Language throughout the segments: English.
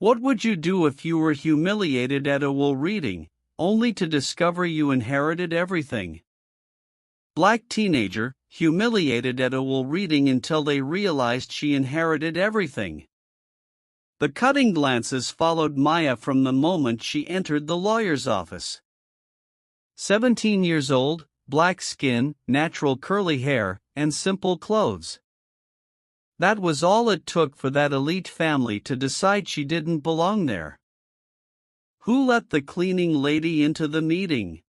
What would you do if you were humiliated at a will reading, only to discover you inherited everything? Black teenager, humiliated at a will reading until they realized she inherited everything. The cutting glances followed Maya from the moment she entered the lawyer's office. 17 years old, black skin, natural curly hair, and simple clothes. That was all it took for that elite family to decide she didn't belong there. Who let the cleaning lady into the meeting?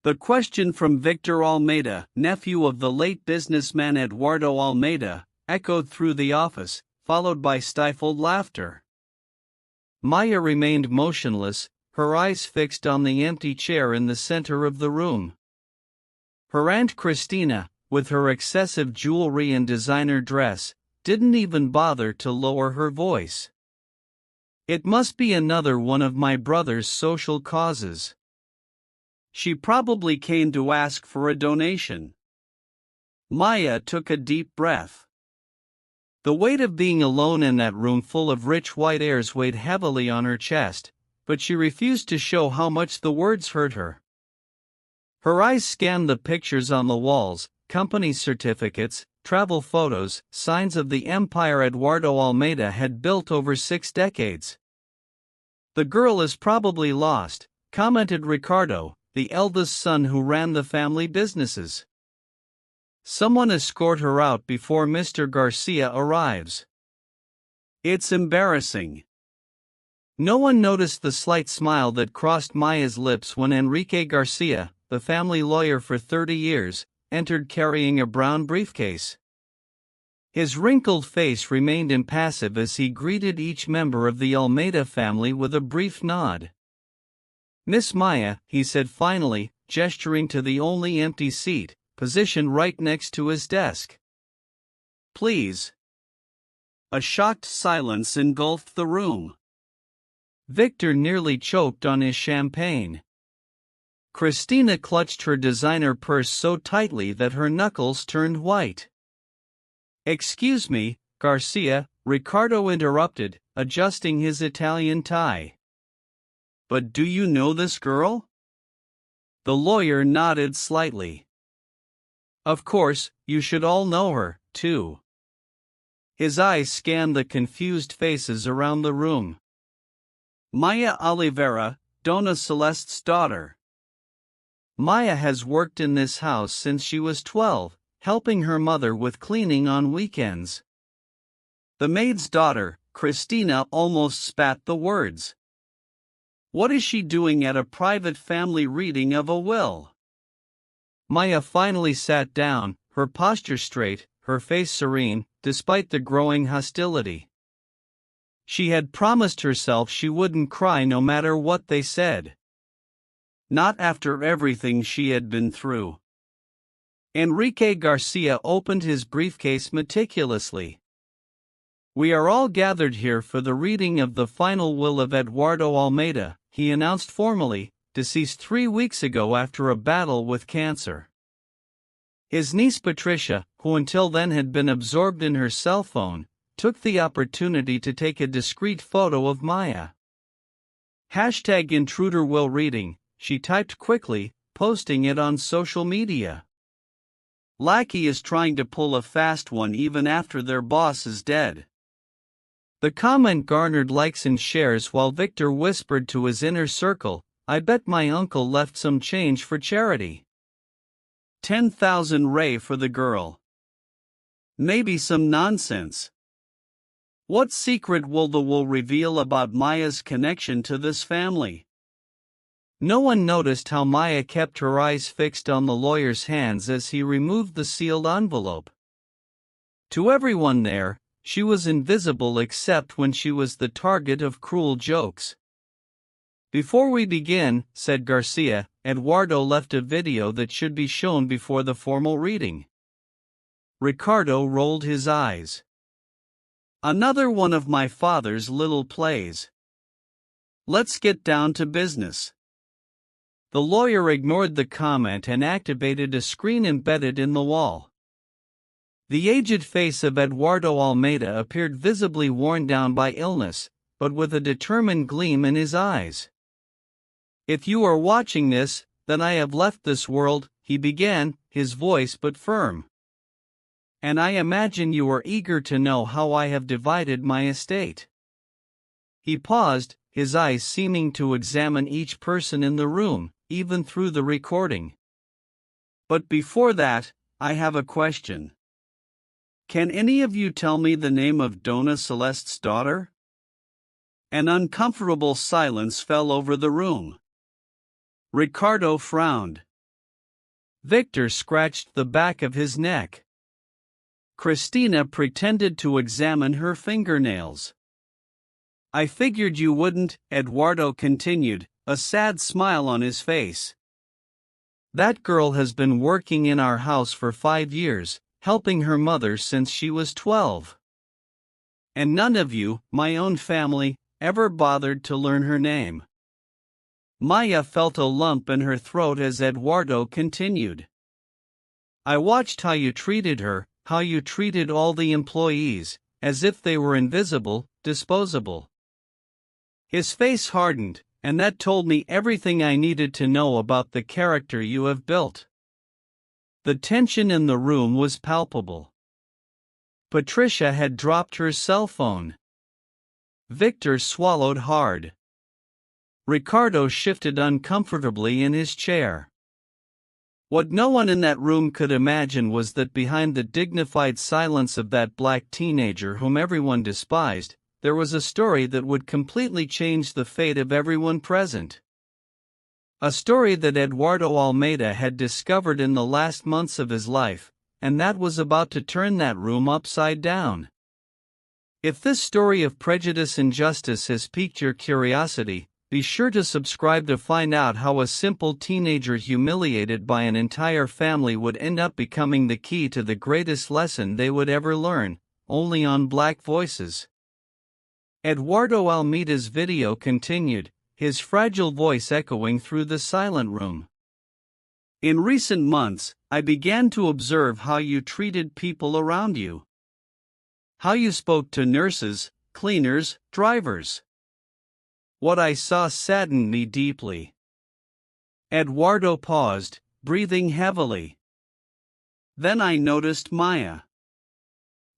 The question from Victor Almeida, nephew of the late businessman Eduardo Almeida, echoed through the office, followed by stifled laughter. Maya remained motionless, her eyes fixed on the empty chair in the center of the room. Her Aunt Christina, with her excessive jewelry and designer dress, didn't even bother to lower her voice. It must be another one of my brother's social causes. She probably came to ask for a donation. Maya took a deep breath. The weight of being alone in that room full of rich white airs weighed heavily on her chest, but she refused to show how much the words hurt her. Her eyes scanned the pictures on the walls, company certificates, travel photos, signs of the empire Eduardo Almeida had built over 6 decades. "The girl is probably lost," commented Ricardo, the eldest son who ran the family businesses. "Someone escort her out before Mr. Garcia arrives." "It's embarrassing." No one noticed the slight smile that crossed Maya's lips when Enrique Garcia, the family lawyer for 30 years, entered carrying a brown briefcase. His wrinkled face remained impassive as he greeted each member of the Almeida family with a brief nod. "Miss Maya," he said finally, gesturing to the only empty seat, positioned right next to his desk. "Please." A shocked silence engulfed the room. Victor nearly choked on his champagne. Christina clutched her designer purse so tightly that her knuckles turned white. "Excuse me, Garcia," Ricardo interrupted, adjusting his Italian tie. "But do you know this girl?" The lawyer nodded slightly. "Of course, you should all know her, too." His eyes scanned the confused faces around the room. "Maya Oliveira, Dona Celeste's daughter. Maya has worked in this house since she was 12, helping her mother with cleaning on weekends." The maid's daughter, Christina, almost spat the words. "What is she doing at a private family reading of a will?" Maya finally sat down, her posture straight, her face serene, despite the growing hostility. She had promised herself she wouldn't cry no matter what they said. Not after everything she had been through. Enrique Garcia opened his briefcase meticulously. "We are all gathered here for the reading of the final will of Eduardo Almeida," he announced formally, deceased 3 weeks ago after a battle with cancer. His niece Patricia, who until then had been absorbed in her cell phone, took the opportunity to take a discreet photo of Maya. #IntruderWillReading, she typed quickly, posting it on social media. "Lackey is trying to pull a fast one even after their boss is dead." The comment garnered likes and shares while Victor whispered to his inner circle, "I bet my uncle left some change for charity." 10,000 Ray for the girl. Maybe some nonsense. What secret will the will reveal about Maya's connection to this family? No one noticed how Maya kept her eyes fixed on the lawyer's hands as he removed the sealed envelope. To everyone there, she was invisible except when she was the target of cruel jokes. "Before we begin," said Garcia, "Eduardo left a video that should be shown before the formal reading." Ricardo rolled his eyes. "Another one of my father's little plays. Let's get down to business." The lawyer ignored the comment and activated a screen embedded in the wall. The aged face of Eduardo Almeida appeared visibly worn down by illness, but with a determined gleam in his eyes. "If you are watching this, then I have left this world," he began, his voice but firm. "And I imagine you are eager to know how I have divided my estate." He paused, his eyes seeming to examine each person in the room, even through the recording. "But before that, I have a question. Can any of you tell me the name of Donna Celeste's daughter?" An uncomfortable silence fell over the room. Ricardo frowned. Victor scratched the back of his neck. Christina pretended to examine her fingernails. "I figured you wouldn't," Eduardo continued, a sad smile on his face. "That girl has been working in our house for 5 years, helping her mother since she was 12. And none of you, my own family, ever bothered to learn her name." Maya felt a lump in her throat as Eduardo continued. "I watched how you treated her, how you treated all the employees, as if they were invisible, disposable." His face hardened, and that told me everything I needed to know about the character you have built. The tension in the room was palpable. Patricia had dropped her cell phone. Victor swallowed hard. Ricardo shifted uncomfortably in his chair. What no one in that room could imagine was that behind the dignified silence of that black teenager whom everyone despised, there was a story that would completely change the fate of everyone present. A story that Eduardo Almeida had discovered in the last months of his life, and that was about to turn that room upside down. If this story of prejudice and justice has piqued your curiosity, be sure to subscribe to find out how a simple teenager humiliated by an entire family would end up becoming the key to the greatest lesson they would ever learn, only on Black Voices. Eduardo Almeida's video continued, his fragile voice echoing through the silent room. "In recent months, I began to observe how you treated people around you. How you spoke to nurses, cleaners, drivers. What I saw saddened me deeply." Eduardo paused, breathing heavily. "Then I noticed Maya.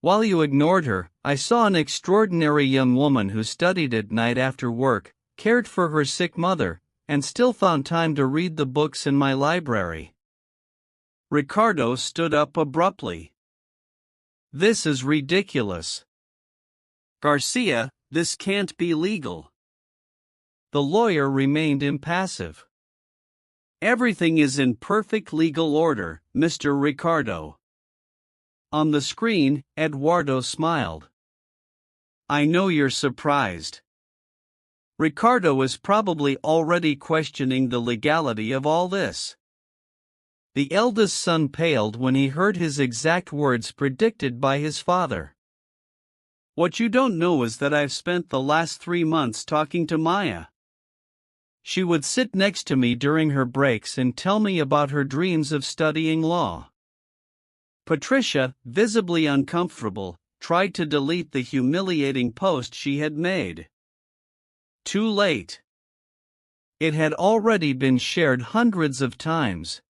While you ignored her, I saw an extraordinary young woman who studied at night after work, cared for her sick mother, and still found time to read the books in my library." Ricardo stood up abruptly. "This is ridiculous. Garcia, this can't be legal." The lawyer remained impassive. "Everything is in perfect legal order, Mr. Ricardo." On the screen, Eduardo smiled. "I know you're surprised." Ricardo was probably already questioning the legality of all this. The eldest son paled when he heard his exact words predicted by his father. "What you don't know is that I've spent the last 3 months talking to Maya. She would sit next to me during her breaks and tell me about her dreams of studying law." Patricia, visibly uncomfortable, tried to delete the humiliating post she had made. Too late. It had already been shared hundreds of times.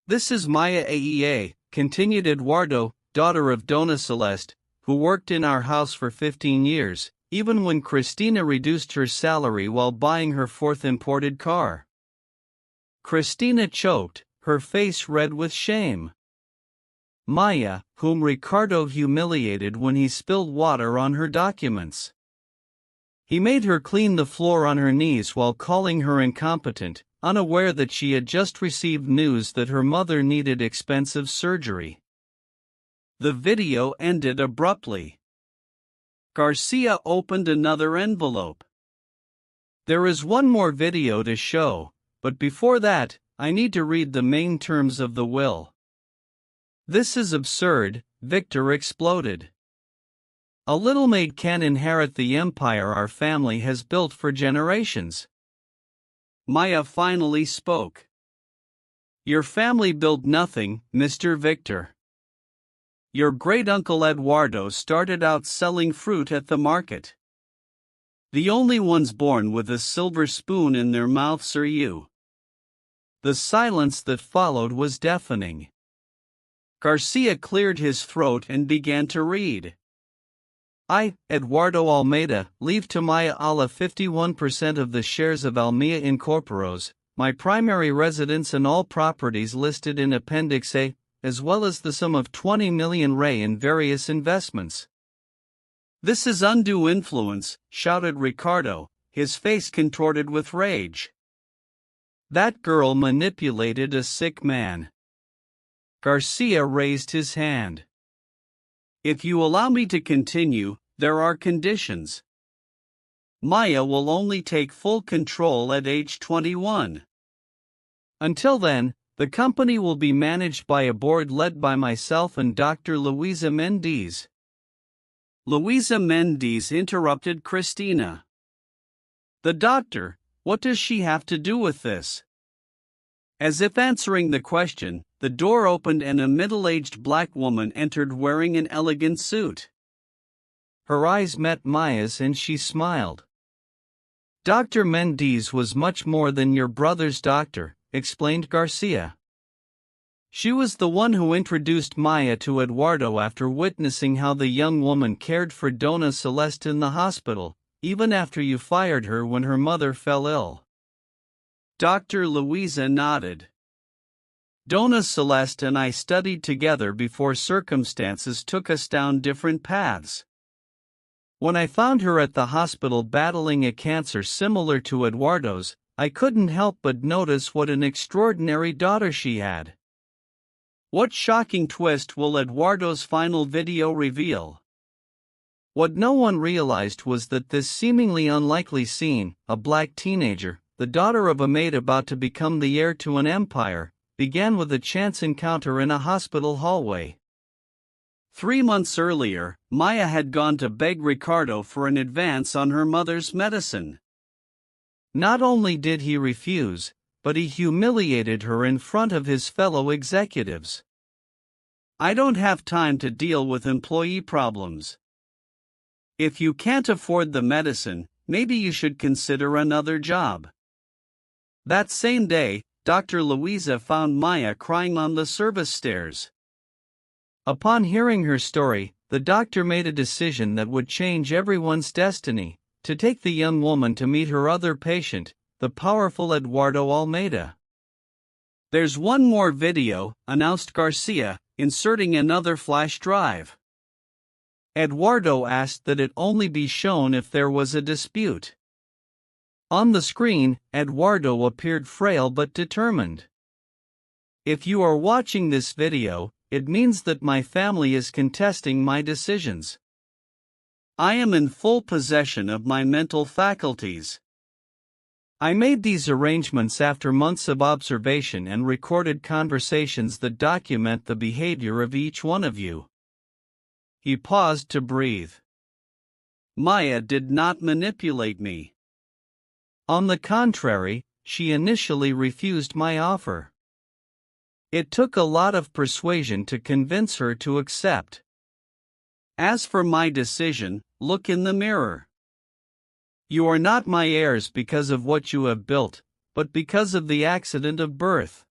"This is Maya Aea," continued Eduardo, daughter of Donna Celeste, who worked in our house for 15 years, even when Christina reduced her salary while buying her 4th imported car. Christina choked, her face red with shame. Maya, whom Ricardo humiliated when he spilled water on her documents. He made her clean the floor on her knees while calling her incompetent, unaware that she had just received news that her mother needed expensive surgery. The video ended abruptly. Garcia opened another envelope. "There is one more video to show, but before that, I need to read the main terms of the will." "This is absurd," Victor exploded. "A little maid can't inherit the empire our family has built for generations." Maya finally spoke. "Your family built nothing, Mr. Victor. Your great-uncle Eduardo started out selling fruit at the market. The only ones born with a silver spoon in their mouths are you." The silence that followed was deafening. Garcia cleared his throat and began to read. "I, Eduardo Almeida, leave to Maya Ala 51% of the shares of Almea Incorporos, my primary residence and all properties listed in Appendix A, as well as the sum of 20 million Ray in various investments." "This is undue influence," shouted Ricardo, his face contorted with rage. "That girl manipulated a sick man." Garcia raised his hand. "If you allow me to continue, there are conditions. Maya will only take full control at age 21. Until then, the company will be managed by a board led by myself and Dr. Luisa Mendez." Luisa Mendez interrupted Christina. "The doctor, what does she have to do with this?" As if answering the question, the door opened and a middle-aged black woman entered wearing an elegant suit. Her eyes met Maya's and she smiled. "Dr. Mendez was much more than your brother's doctor," explained Garcia. "She was the one who introduced Maya to Eduardo after witnessing how the young woman cared for Dona Celeste in the hospital, even after you fired her when her mother fell ill." Dr. Luisa nodded. "Dona Celeste and I studied together before circumstances took us down different paths. When I found her at the hospital battling a cancer similar to Eduardo's, I couldn't help but notice what an extraordinary daughter she had." What shocking twist will Eduardo's final video reveal? What no one realized was that this seemingly unlikely scene, a black teenager, the daughter of a maid about to become the heir to an empire, began with a chance encounter in a hospital hallway. 3 months earlier, Maya had gone to beg Ricardo for an advance on her mother's medicine. Not only did he refuse, but he humiliated her in front of his fellow executives. "I don't have time to deal with employee problems. If you can't afford the medicine, maybe you should consider another job." That same day, Dr. Luisa found Maya crying on the service stairs. Upon hearing her story, the doctor made a decision that would change everyone's destiny: to take the young woman to meet her other patient, the powerful Eduardo Almeida. "There's one more video," announced Garcia, inserting another flash drive. Eduardo asked that it only be shown if there was a dispute. On the screen, Eduardo appeared frail but determined. "If you are watching this video, it means that my family is contesting my decisions. I am in full possession of my mental faculties. I made these arrangements after months of observation and recorded conversations that document the behavior of each one of you." He paused to breathe. "Maya did not manipulate me. On the contrary, she initially refused my offer. It took a lot of persuasion to convince her to accept. As for my decision, look in the mirror. You are not my heirs because of what you have built, but because of the accident of birth."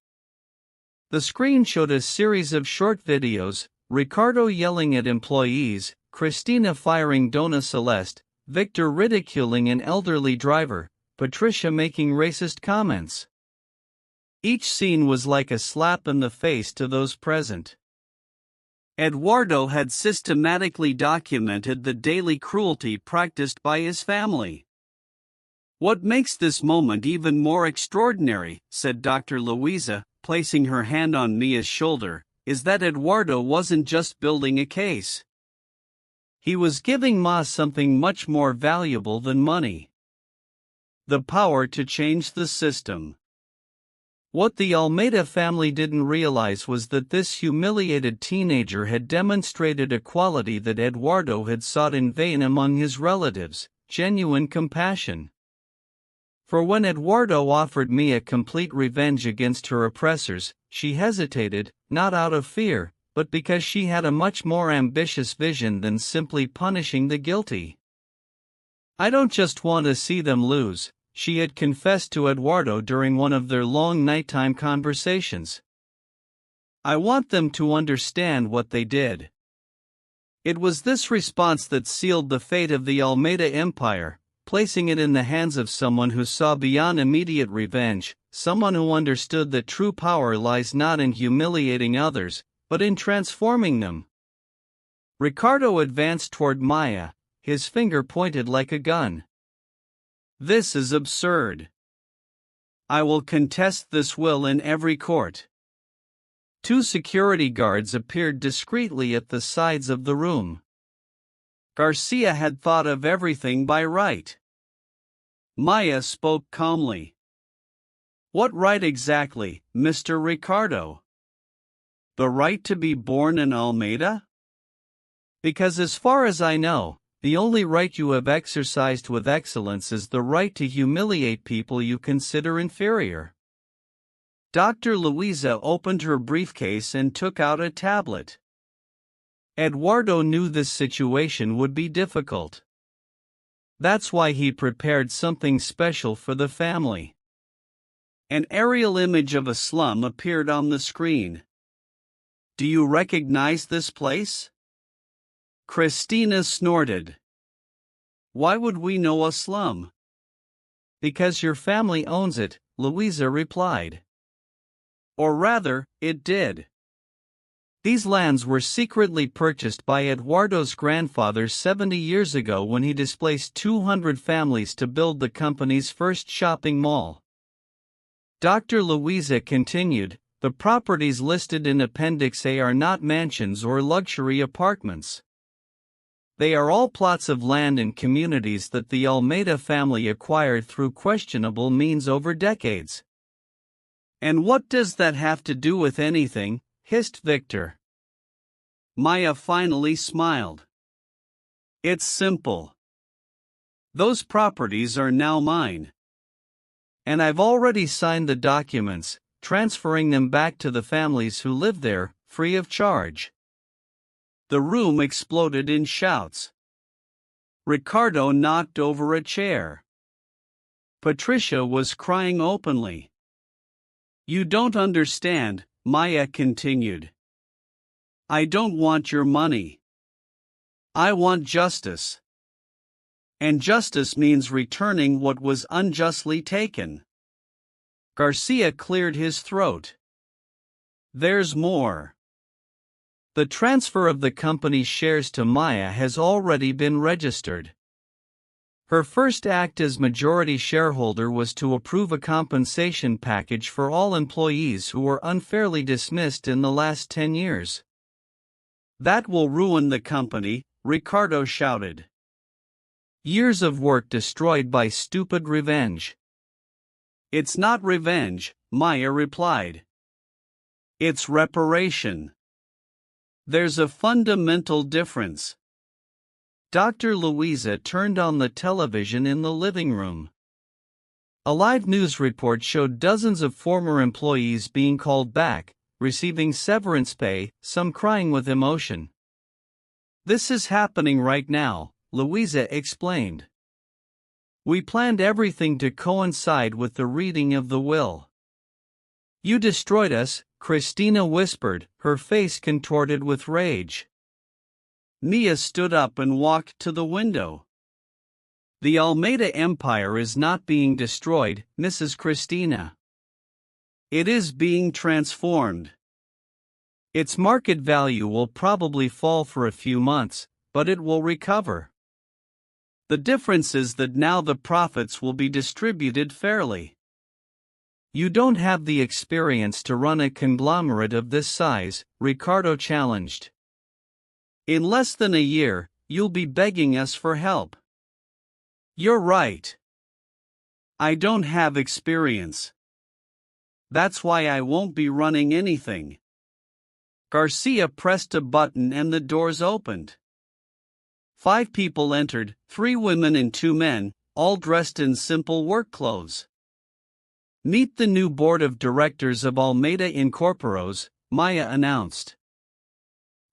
The screen showed a series of short videos: Ricardo yelling at employees, Christina firing Dona Celeste, Victor ridiculing an elderly driver, Patricia making racist comments. Each scene was like a slap in the face to those present. Eduardo had systematically documented the daily cruelty practiced by his family. "What makes this moment even more extraordinary," said Dr. Luisa, placing her hand on Mia's shoulder, "is that Eduardo wasn't just building a case. He was giving Ma something much more valuable than money: the power to change the system." What the Almeida family didn't realize was that this humiliated teenager had demonstrated a quality that Eduardo had sought in vain among his relatives: genuine compassion. For when Eduardo offered Mia complete revenge against her oppressors, she hesitated, not out of fear, but because she had a much more ambitious vision than simply punishing the guilty. I don't just want to see them lose, she had confessed to Eduardo during one of their long nighttime conversations. I want them to understand what they did. It was this response that sealed the fate of the Almeida Empire, placing it in the hands of someone who saw beyond immediate revenge, someone who understood that true power lies not in humiliating others, but in transforming them. Ricardo advanced toward Maya, his finger pointed like a gun. This is absurd. I will contest this will in every court. Two security guards appeared discreetly at the sides of the room. Garcia had thought of everything by right. Maya spoke calmly. What right exactly, Mr. Ricardo? The right to be born in Almeida? Because as far as I know, the only right you have exercised with excellence is the right to humiliate people you consider inferior. Dr. Luisa opened her briefcase and took out a tablet. Eduardo knew this situation would be difficult. That's why he prepared something special for the family. An aerial image of a slum appeared on the screen. Do you recognize this place? Christina snorted. Why would we know a slum? Because your family owns it, Luisa replied. Or rather, it did. These lands were secretly purchased by Eduardo's grandfather 70 years ago when he displaced 200 families to build the company's first shopping mall. Dr. Luisa continued, the properties listed in Appendix A are not mansions or luxury apartments. They are all plots of land in communities that the Almeida family acquired through questionable means over decades. And what does that have to do with anything? Hissed Victor. Maya finally smiled. It's simple. Those properties are now mine. And I've already signed the documents, transferring them back to the families who live there, free of charge. The room exploded in shouts. Ricardo knocked over a chair. Patricia was crying openly. You don't understand, Maya continued. I don't want your money. I want justice. And justice means returning what was unjustly taken. Garcia cleared his throat. There's more. The transfer of the company's shares to Maya has already been registered. Her first act as majority shareholder was to approve a compensation package for all employees who were unfairly dismissed in the last 10 years. That will ruin the company, Ricardo shouted. Years of work destroyed by stupid revenge. It's not revenge, Maya replied. It's reparation. There's a fundamental difference. Dr. Luisa turned on the television in the living room. A live news report showed dozens of former employees being called back, receiving severance pay, some crying with emotion. This is happening right now, Luisa explained. We planned everything to coincide with the reading of the will. You destroyed us, Christina whispered, her face contorted with rage. Mia stood up and walked to the window. The Almeida Empire is not being destroyed, Mrs. Christina. It is being transformed. Its market value will probably fall for a few months, but it will recover. The difference is that now the profits will be distributed fairly. You don't have the experience to run a conglomerate of this size, Ricardo challenged. In less than a year, you'll be begging us for help. You're right. I don't have experience. That's why I won't be running anything. Garcia pressed a button and the doors opened. 5 people entered, 3 women and 2 men, all dressed in simple work clothes. Meet the new board of directors of Almeida Incorporados, Maya announced.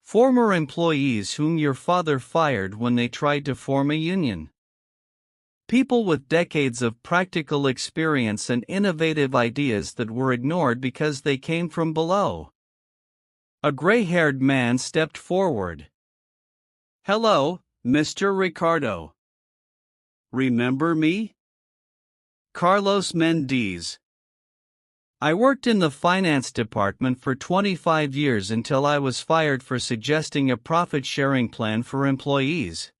Former employees whom your father fired when they tried to form a union. People with decades of practical experience and innovative ideas that were ignored because they came from below. A gray-haired man stepped forward. "Hello, Mr. Ricardo. Remember me? Carlos Mendez. I worked in the finance department for 25 years until I was fired for suggesting a profit-sharing plan for employees."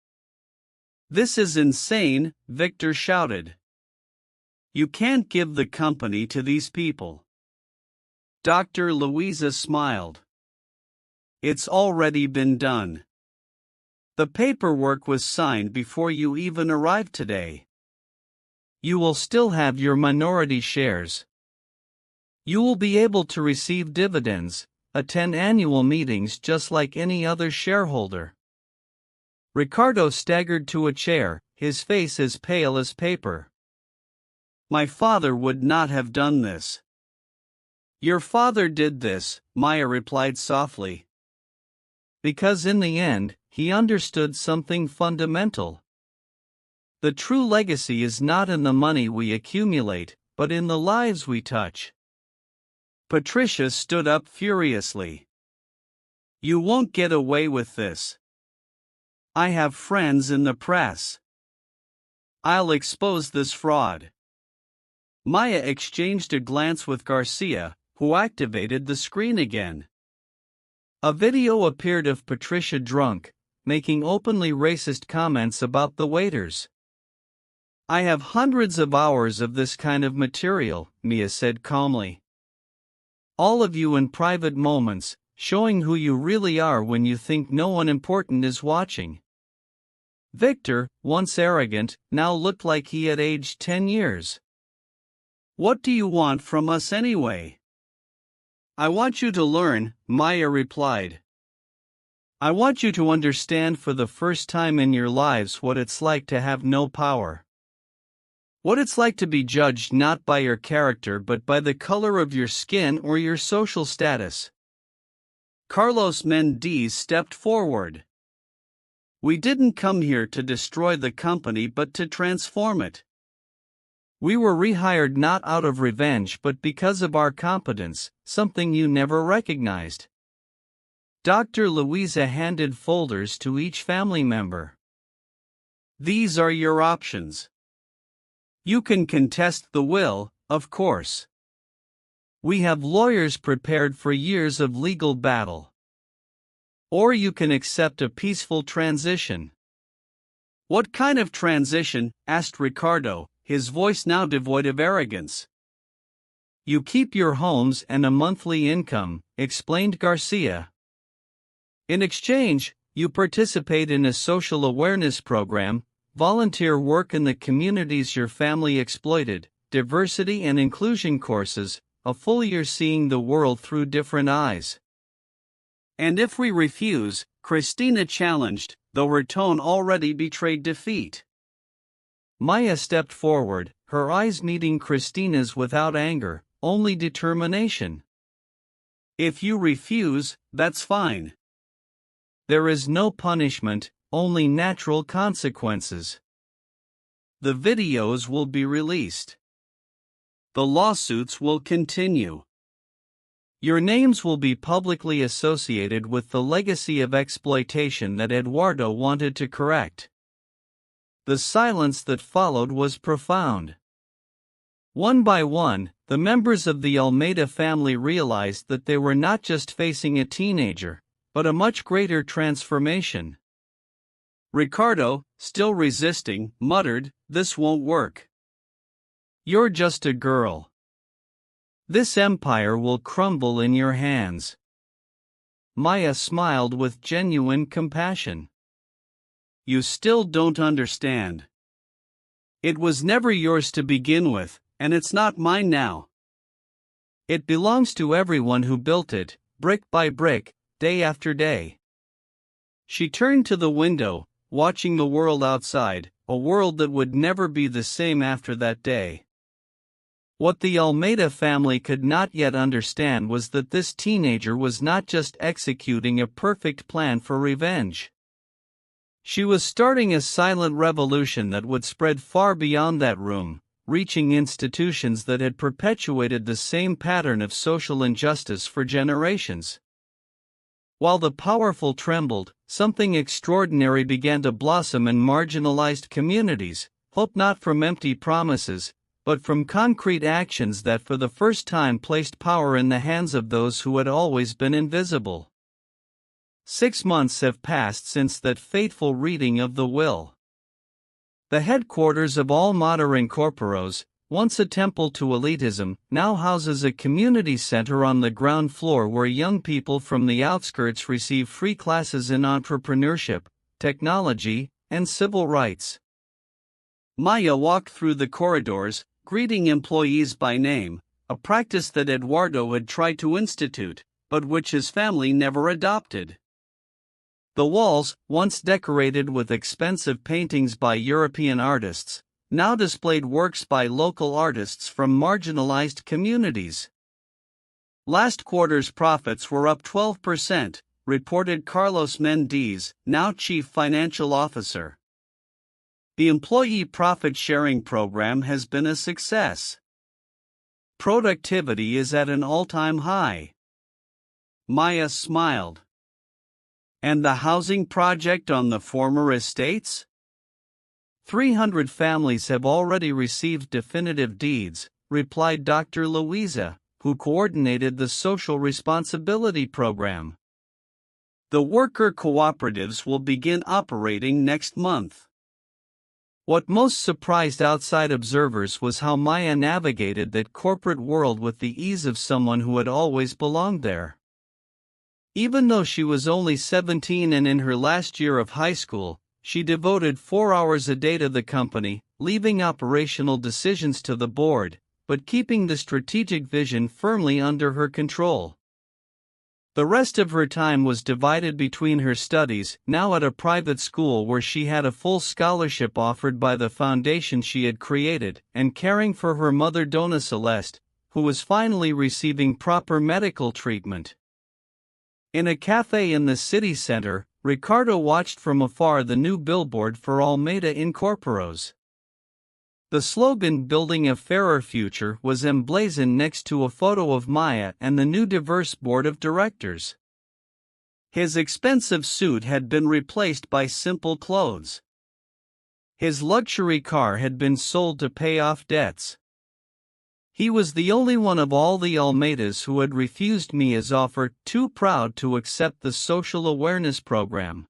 "This is insane," Victor shouted. "You can't give the company to these people." Dr. Louisa smiled. "It's already been done. The paperwork was signed before you even arrived today. You will still have your minority shares. You will be able to receive dividends, attend annual meetings just like any other shareholder." Ricardo staggered to a chair, his face as pale as paper. "My father would not have done this." "Your father did this," Maya replied softly. "Because in the end, he understood something fundamental. The true legacy is not in the money we accumulate, but in the lives we touch." Patricia stood up furiously. "You won't get away with this. I have friends in the press. I'll expose this fraud." Maya exchanged a glance with Garcia, who activated the screen again. A video appeared of Patricia drunk, making openly racist comments about the waiters. "I have hundreds of hours of this kind of material," Mia said calmly. "All of you in private moments, showing who you really are when you think no one important is watching." Victor, once arrogant, now looked like he had aged 10 years. "What do you want from us anyway?" "I want you to learn," Maya replied. "I want you to understand for the first time in your lives what it's like to have no power. What it's like to be judged not by your character but by the color of your skin or your social status." Carlos Mendez stepped forward. "We didn't come here to destroy the company but to transform it. We were rehired not out of revenge but because of our competence, something you never recognized." Dr. Louisa handed folders to each family member. "These are your options. You can contest the will, of course. We have lawyers prepared for years of legal battle. Or you can accept a peaceful transition." "What kind of transition?" asked Ricardo, his voice now devoid of arrogance. "You keep your homes and a monthly income," explained Garcia. "In exchange, you participate in a social awareness program, volunteer work in the communities your family exploited, diversity and inclusion courses, a full year seeing the world through different eyes." "And if we refuse?" Christina challenged, though her tone already betrayed defeat. Maya stepped forward, her eyes meeting Christina's without anger, only determination. "If you refuse, that's fine. There is no punishment, only natural consequences. The videos will be released. The lawsuits will continue. Your names will be publicly associated with the legacy of exploitation that Eduardo wanted to correct." The silence that followed was profound. One by one, the members of the Almeida family realized that they were not just facing a teenager, but a much greater transformation. Ricardo, still resisting, muttered, "This won't work. You're just a girl. This empire will crumble in your hands." Maya smiled with genuine compassion. "You still don't understand. It was never yours to begin with, and it's not mine now. It belongs to everyone who built it, brick by brick, day after day." She turned to the window, watching the world outside, a world that would never be the same after that day. What the Almeida family could not yet understand was that this teenager was not just executing a perfect plan for revenge. She was starting a silent revolution that would spread far beyond that room, reaching institutions that had perpetuated the same pattern of social injustice for generations. While the powerful trembled, something extraordinary began to blossom in marginalized communities, hope not from empty promises, but from concrete actions that for the first time placed power in the hands of those who had always been invisible. 6 months have passed since that fateful reading of the will. The headquarters of all modern corporos, once a temple to elitism, now houses a community center on the ground floor where young people from the outskirts receive free classes in entrepreneurship, technology, and civil rights. Maya walked through the corridors, greeting employees by name, a practice that Eduardo had tried to institute, but which his family never adopted. The walls, once decorated with expensive paintings by European artists, now displayed works by local artists from marginalized communities. Last quarter's profits were up 12%, reported Carlos Mendez, now Chief Financial Officer. The employee profit-sharing program has been a success. Productivity is at an all-time high. Maya smiled. And the housing project on the former estates? 300 families have already received definitive deeds, replied Dr. Louisa, who coordinated the social responsibility program. The worker cooperatives will begin operating next month. What most surprised outside observers was how Maya navigated that corporate world with the ease of someone who had always belonged there. Even though she was only 17 and in her last year of high school, she devoted 4 hours a day to the company, leaving operational decisions to the board, but keeping the strategic vision firmly under her control. The rest of her time was divided between her studies, now at a private school where she had a full scholarship offered by the foundation she had created, and caring for her mother Dona Celeste, who was finally receiving proper medical treatment. In a cafe in the city center, Ricardo watched from afar the new billboard for Almeida Incorporos. The slogan "Building a Fairer Future" was emblazoned next to a photo of Maya and the new diverse board of directors. His expensive suit had been replaced by simple clothes. His luxury car had been sold to pay off debts. He was the only one of all the Almeidas who had refused Mia's offer, too proud to accept the social awareness program.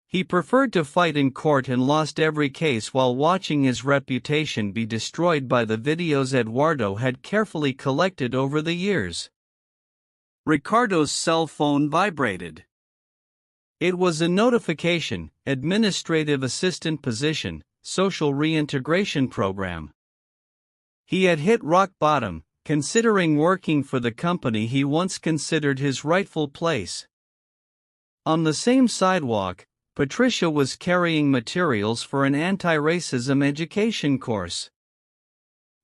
He preferred to fight in court and lost every case while watching his reputation be destroyed by the videos Eduardo had carefully collected over the years. Ricardo's cell phone vibrated. It was a notification, administrative assistant position, social reintegration program. He had hit rock bottom, considering working for the company he once considered his rightful place. On the same sidewalk, Patricia was carrying materials for an anti-racism education course.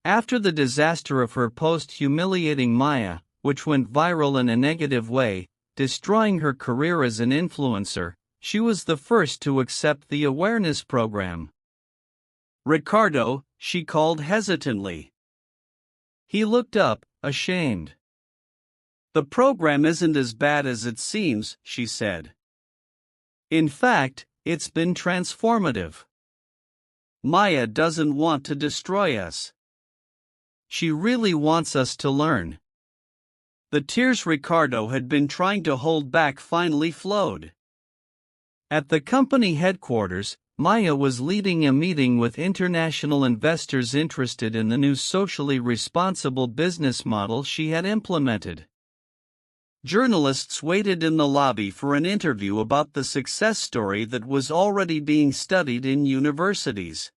After the disaster of her post humiliating Maya, which went viral in a negative way, destroying her career as an influencer, she was the first to accept the awareness program. "Ricardo," she called hesitantly. He looked up, ashamed. "The program isn't as bad as it seems," she said. "In fact, it's been transformative. Maya doesn't want to destroy us. She really wants us to learn." The tears Ricardo had been trying to hold back finally flowed. At the company headquarters, Maya was leading a meeting with international investors interested in the new socially responsible business model she had implemented. Journalists waited in the lobby for an interview about the success story that was already being studied in universities.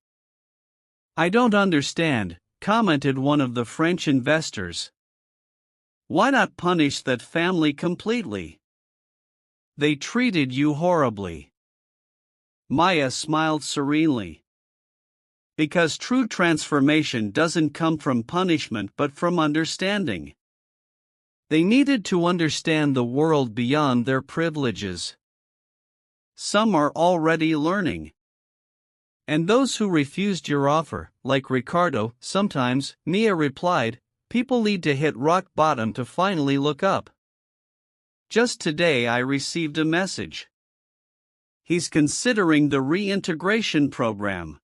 "I don't understand," commented one of the French investors. "Why not punish that family completely? They treated you horribly." Maya smiled serenely. "Because true transformation doesn't come from punishment but from understanding. They needed to understand the world beyond their privileges." some are already learning. And those who refused your offer, like Ricardo, sometimes, Mia replied, people need to hit rock bottom to finally look up. Just today I received a message. He's considering the reintegration program.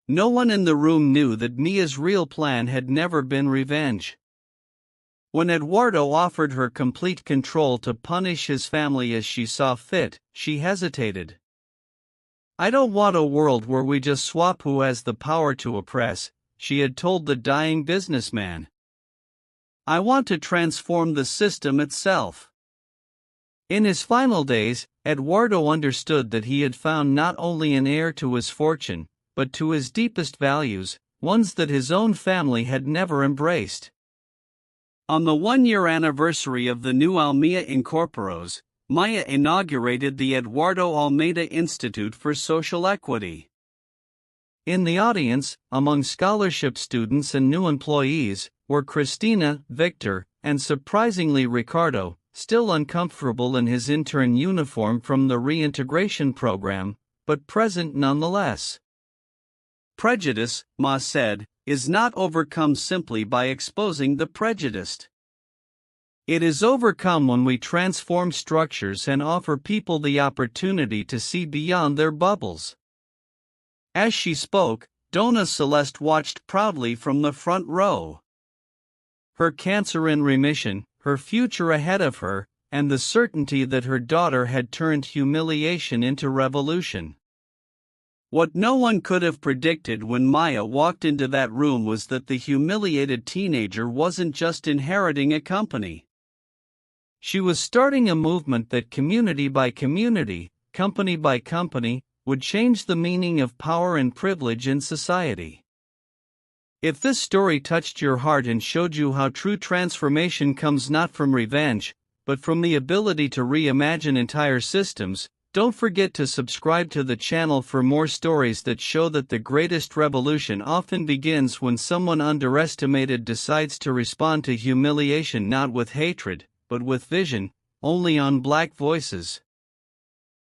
No one in the room knew that Mia's real plan had never been revenge. When Eduardo offered her complete control to punish his family as she saw fit, she hesitated. I don't want a world where we just swap who has the power to oppress, she had told the dying businessman. I want to transform the system itself. In his final days, Eduardo understood that he had found not only an heir to his fortune, but to his deepest values, ones that his own family had never embraced. On the one-year anniversary of the new Almea Incorporos, Maya inaugurated the Eduardo Almeida Institute for Social Equity. In the audience, among scholarship students and new employees, were Cristina, Victor, and surprisingly Ricardo, still uncomfortable in his intern uniform from the reintegration program, but present nonetheless. Prejudice, Ma said, is not overcome simply by exposing the prejudiced. It is overcome when we transform structures and offer people the opportunity to see beyond their bubbles. As she spoke, Dona Celeste watched proudly from the front row. Her cancer in remission, her future ahead of her, and the certainty that her daughter had turned humiliation into revolution. What no one could have predicted when Maya walked into that room was that the humiliated teenager wasn't just inheriting a company. She was starting a movement that community by community, company by company, would change the meaning of power and privilege in society. If this story touched your heart and showed you how true transformation comes not from revenge, but from the ability to reimagine entire systems, don't forget to subscribe to the channel for more stories that show that the greatest revolution often begins when someone underestimated decides to respond to humiliation not with hatred, but with vision, only on Black Voices.